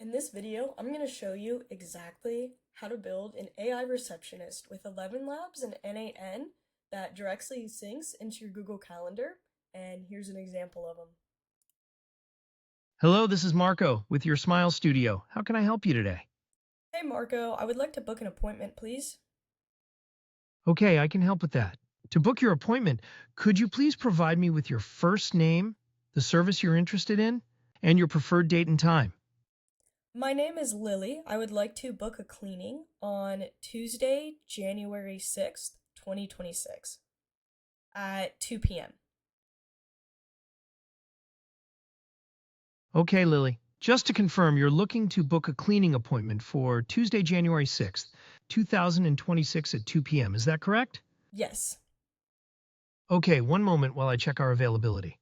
In this video, I'm going to show you exactly how to build an AI receptionist with ElevenLabs and N8N that directly syncs into your Google Calendar, and here's an example of them. Hello, this is Marco with your Smile Studio. How can I help you today? Hey Marco, I would like to book an appointment, please. Okay, I can help with that. To book your appointment, could you please provide me with your first name, the service you're interested in, and your preferred date and time? My name is Lily. I would like to book a cleaning on Tuesday, January 6th, 2026 at 2 p.m. Okay, Lily. Just to confirm, you're looking to book a cleaning appointment for Tuesday, January 6th, 2026 at 2 p.m. Is that correct? Yes. Okay, one moment while I check our availability.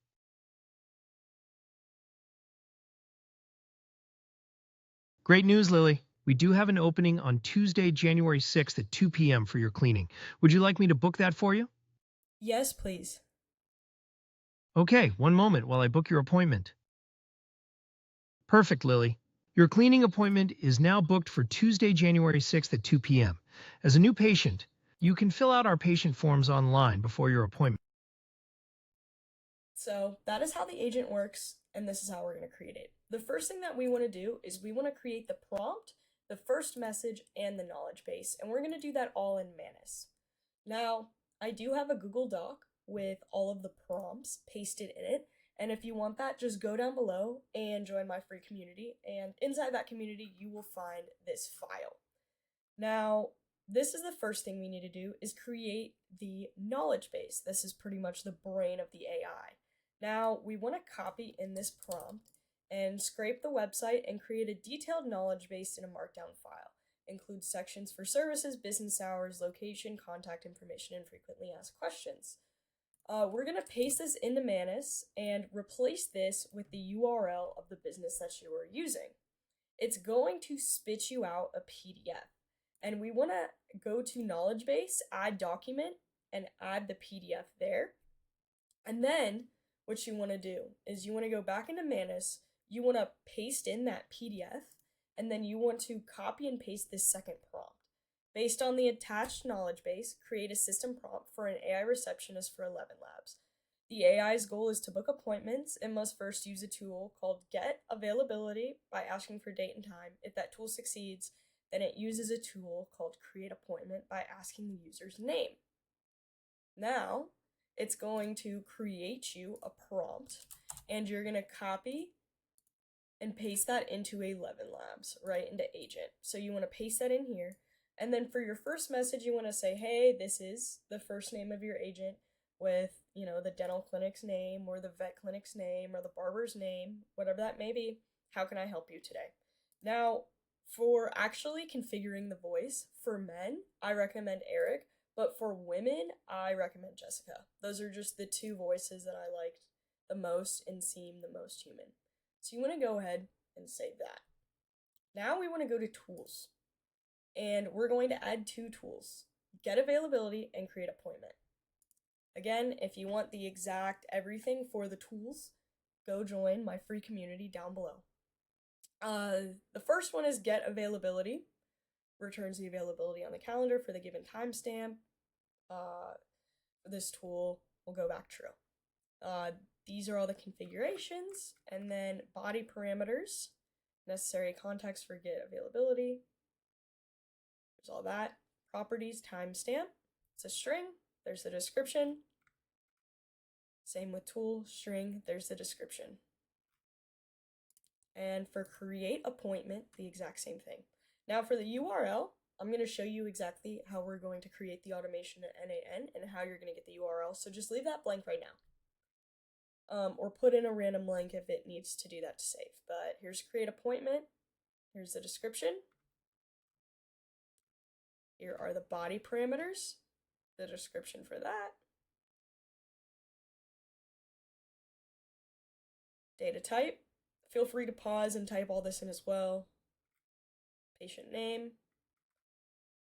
Great news, Lily. We do have an opening on Tuesday, January 6th at 2 p.m. for your cleaning. Would you like me to book that for you? Yes, please. Okay, one moment while I book your appointment. Perfect, Lily. Your cleaning appointment is now booked for Tuesday, January 6th at 2 p.m. As a new patient, you can fill out our patient forms online before your appointment. So that is how the agent works, and this is how we're going to create it. The first thing that we want to do is we want to create the prompt, the first message, and the knowledge base, and we're going to do that all in Manus. Now, I do have a Google Doc with all of the prompts pasted in it, and if you want that, just go down below and join my free community, and inside that community, you will find this file. Now, this is the first thing we need to do is create the knowledge base. This is pretty much the brain of the AI. Now, we want to copy in this prompt and scrape the website and create a detailed knowledge base in a markdown file. Includes sections for services, business hours, location, contact information, and frequently asked questions. We're going to paste this into Manus and replace this with the URL of the business that you are using. It's going to spit you out a PDF. And we want to go to knowledge base, add document, and add the PDF there. And then what you want to do is you want to go back into Manus, you want to paste in that PDF, and then you want to copy and paste this second prompt. Based on the attached knowledge base, create a system prompt for an AI receptionist for ElevenLabs. The AI's goal is to book appointments. It must first use a tool called Get Availability by asking for date and time. If that tool succeeds, then it uses a tool called Create Appointment by asking the user's name. Now, it's going to create you a prompt, and you're going to copy and paste that into ElevenLabs, right into Agent. So you want to paste that in here, and then for your first message, you want to say, hey, this is the first name of your agent with, the dental clinic's name or the vet clinic's name or the barber's name, whatever that may be. How can I help you today? Now, for actually configuring the voice, for men, I recommend Eric, but for women, I recommend Jessica. Those are just the two voices that I liked the most and seem the most human. So you want to go ahead and save that. Now we want to go to tools. And we're going to add two tools, Get Availability and Create Appointment. Again, if you want the exact everything for the tools, go join my free community down below. The first one is Get Availability. Returns the availability on the calendar for the given timestamp. This tool will go back true. These are all the configurations, and then body parameters, necessary context for Get Availability. There's all that. Properties, timestamp. It's a string. There's the description. Same with tool, string. There's the description. And for create appointment, the exact same thing. Now for the URL, I'm going to show you exactly how we're going to create the automation at N8N and how you're going to get the URL. So just leave that blank right now. Or put in a random link if it needs to do that to save. But here's create appointment. Here's the description. Here are the body parameters, the description for that. Data type. Feel free to pause and type all this in as well. Patient name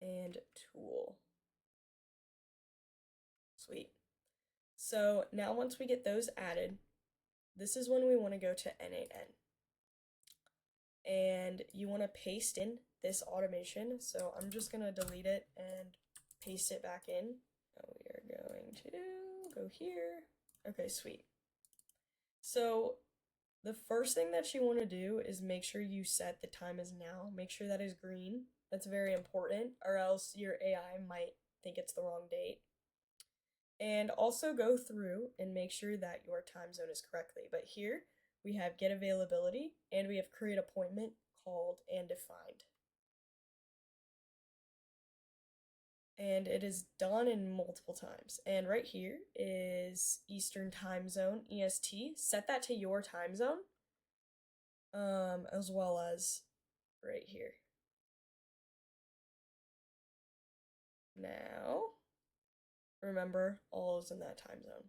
and tool. Sweet. So now once we get those added, this is when we want to go to N8N. And and you want to paste in this automation. So I'm just going to delete it and paste it back in. We are going to go here. Okay, sweet. So the first thing that you want to do is make sure you set the time as now. Make sure that is green. That's very important, or else your AI might think it's the wrong date. And also go through and make sure that your time zone is correctly. But here we have get availability and we have create appointment, called, and defined. And it is done in multiple times. And right here is Eastern Time Zone, EST. Set that to your time zone, as well as right here. Now, remember, all is in that time zone.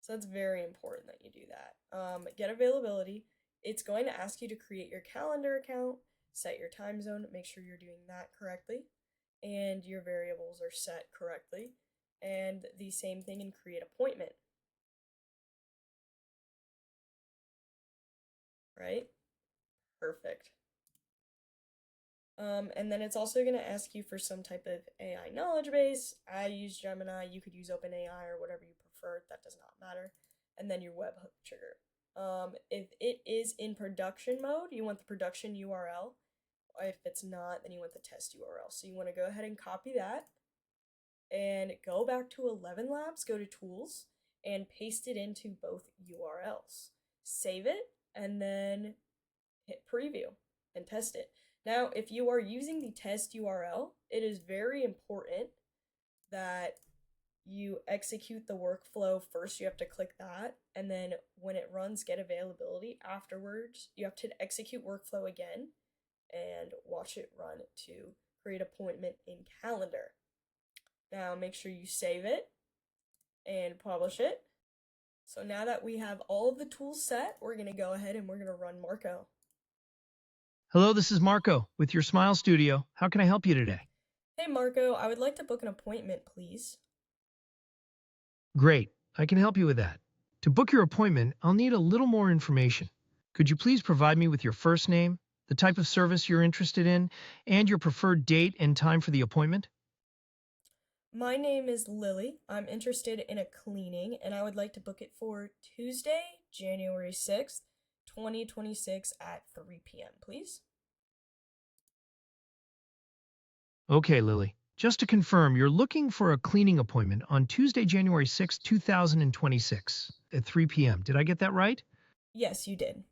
So that's very important that you do that. Get availability. It's going to ask you to create your calendar account, set your time zone, make sure you're doing that correctly, and your variables are set correctly. And the same thing in create appointment. Right? Perfect. And then it's also going to ask you for some type of AI knowledge base. I use Gemini. You could use OpenAI or whatever you prefer. That does not matter. And then your webhook trigger. If it is in production mode, you want the production URL. If it's not, then you want the test URL. So you want to go ahead and copy that and go back to ElevenLabs, go to Tools, and paste it into both URLs. Save it, and then hit Preview and test it. Now, if you are using the test URL, it is very important that you execute the workflow first. You have to click that, and then when it runs get availability, afterwards, you have to execute workflow again and watch it run to create appointment in calendar. Now, make sure you save it and publish it. So now that we have all of the tools set, we're going to go ahead and we're going to run Marco. Hello, this is Marco with your Smile Studio. How can I help you today? Hey Marco, I would like to book an appointment, please. Great, I can help you with that. To book your appointment, I'll need a little more information. Could you please provide me with your first name, the type of service you're interested in, and your preferred date and time for the appointment? My name is Lily. I'm interested in a cleaning, and I would like to book it for Tuesday, January 6th, 2026 at 3 p.m., please. Okay, Lily. Just to confirm, you're looking for a cleaning appointment on Tuesday, January 6, 2026 at 3 p.m. Did I get that right? Yes, you did.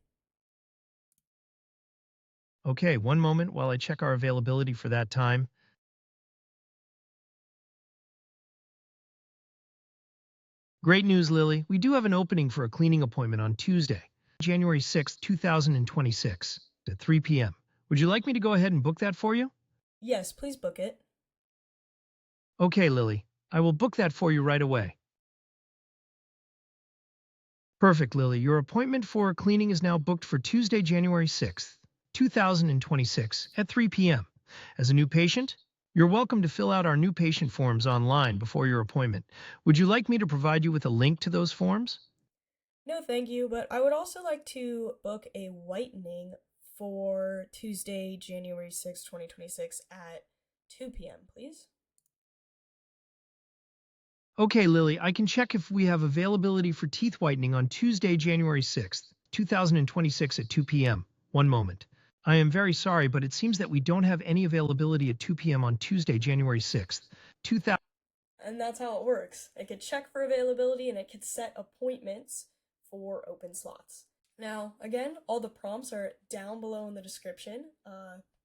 Okay, one moment while I check our availability for that time. Great news, Lily. We do have an opening for a cleaning appointment on Tuesday, January 6, 2026 at 3 p.m. Would you like me to go ahead and book that for you? Yes, please book it. Okay, Lily. I will book that for you right away. Perfect, Lily. Your appointment for cleaning is now booked for Tuesday, January 6th, 2026 at 3 p.m. As a new patient, you're welcome to fill out our new patient forms online before your appointment. Would you like me to provide you with a link to those forms? No, thank you, but I would also like to book a whitening for Tuesday, January 6th, 2026 at 2 p.m., please. Okay, Lily, I can check if we have availability for teeth whitening on Tuesday, January 6th, 2026 at 2 p.m. One moment. I am very sorry, but it seems that we don't have any availability at 2 p.m. on Tuesday, January 6th, 2000. And that's how it works. It could check for availability and it could set appointments for open slots. Now, again, all the prompts are down below in the description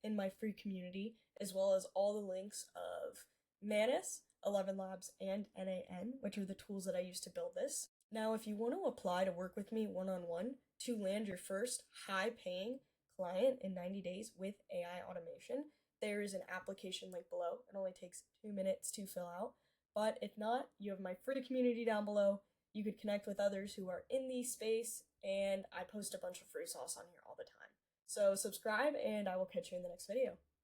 in my free community, as well as all the links of Manus, ElevenLabs, and N8N, which are the tools that I use to build this. Now, if you want to apply to work with me one-on-one to land your first high-paying client in 90 days with AI automation, there is an application link below. It only takes 2 minutes to fill out. But if not, you have my free community down below. You could connect with others who are in the space, and I post a bunch of free sauce on here all the time. So subscribe, and I will catch you in the next video.